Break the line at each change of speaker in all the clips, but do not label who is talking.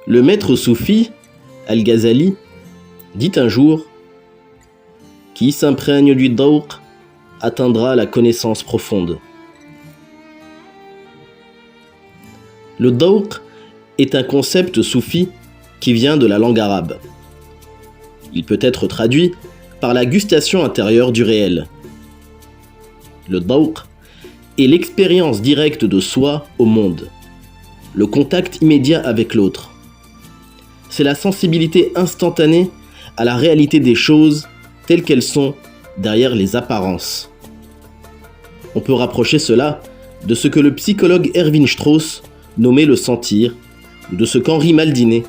Le maître soufi, Al-Ghazali, dit un jour « Qui s'imprègne du dawq atteindra la connaissance profonde ». Le dawq est un concept soufi qui vient de la langue arabe. Il peut être traduit par la gustation intérieure du réel. Le dawq est l'expérience directe de soi au monde, le contact immédiat avec l'autre. C'est la sensibilité instantanée à la réalité des choses telles qu'elles sont derrière les apparences. On peut rapprocher cela de ce que le psychologue Erwin Strauss nommait le sentir, ou de ce qu'Henri Maldinet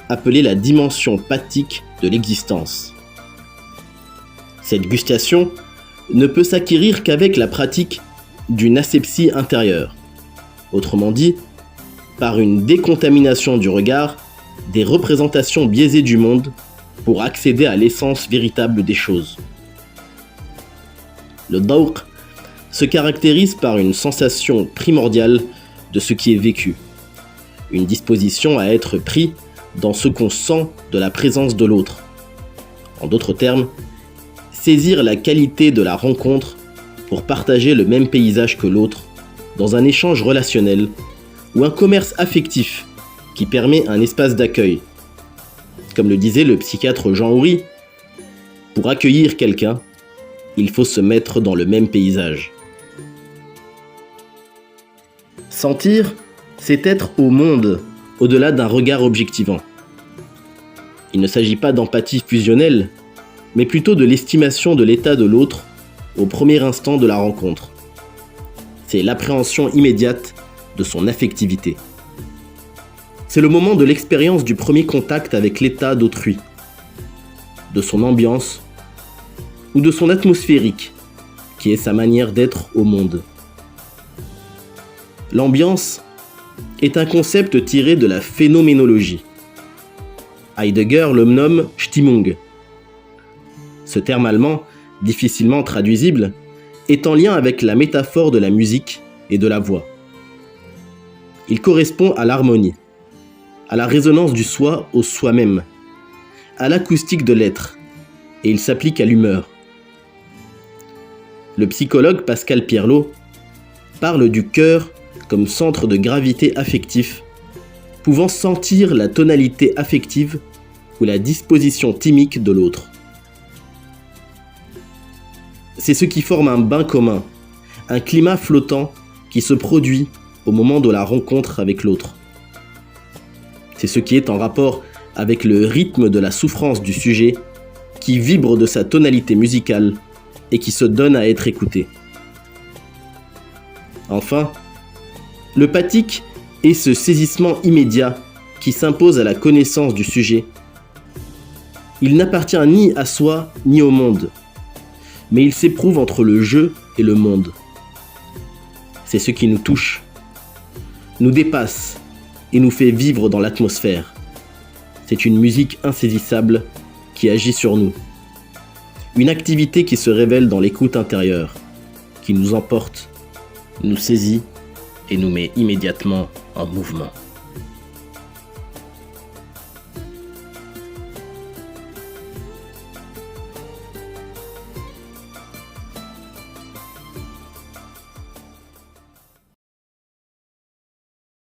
appelait la dimension pathique de l'existence. Cette gustation ne peut s'acquérir qu'avec la pratique d'une asepsie intérieure, autrement dit, par une décontamination du regard des représentations biaisées du monde pour accéder à l'essence véritable des choses. Le dawq se caractérise par une sensation primordiale de ce qui est vécu, une disposition à être pris dans ce qu'on sent de la présence de l'autre. En d'autres termes, saisir la qualité de la rencontre pour partager le même paysage que l'autre dans un échange relationnel ou un commerce affectif qui permet un espace d'accueil. Comme le disait le psychiatre Jean Houry, pour accueillir quelqu'un, il faut se mettre dans le même paysage. Sentir, c'est être au monde, au-delà d'un regard objectivant. Il ne s'agit pas d'empathie fusionnelle, mais plutôt de l'estimation de l'état de l'autre au premier instant de la rencontre. C'est l'appréhension immédiate de son affectivité. C'est le moment de l'expérience du premier contact avec l'état d'autrui, de son ambiance ou de son atmosphérique, qui est sa manière d'être au monde. L'ambiance est un concept tiré de la phénoménologie. Heidegger le nomme Stimmung. Ce terme allemand, difficilement traduisible, est en lien avec la métaphore de la musique et de la voix. Il correspond à l'harmonie, à la résonance du soi au soi-même, à l'acoustique de l'être, et il s'applique à l'humeur. Le psychologue Pascal Pierlot parle du cœur comme centre de gravité affectif, pouvant sentir la tonalité affective ou la disposition thymique de l'autre. C'est ce qui forme un bain commun, un climat flottant qui se produit au moment de la rencontre avec l'autre. C'est ce qui est en rapport avec le rythme de la souffrance du sujet qui vibre de sa tonalité musicale et qui se donne à être écouté. Enfin, le pathique est ce saisissement immédiat qui s'impose à la connaissance du sujet. Il n'appartient ni à soi ni au monde, mais il s'éprouve entre le jeu et le monde. C'est ce qui nous touche, nous dépasse et nous fait vivre dans l'atmosphère. C'est une musique insaisissable qui agit sur nous. Une activité qui se révèle dans l'écoute intérieure, qui nous emporte, nous saisit et nous met immédiatement en mouvement.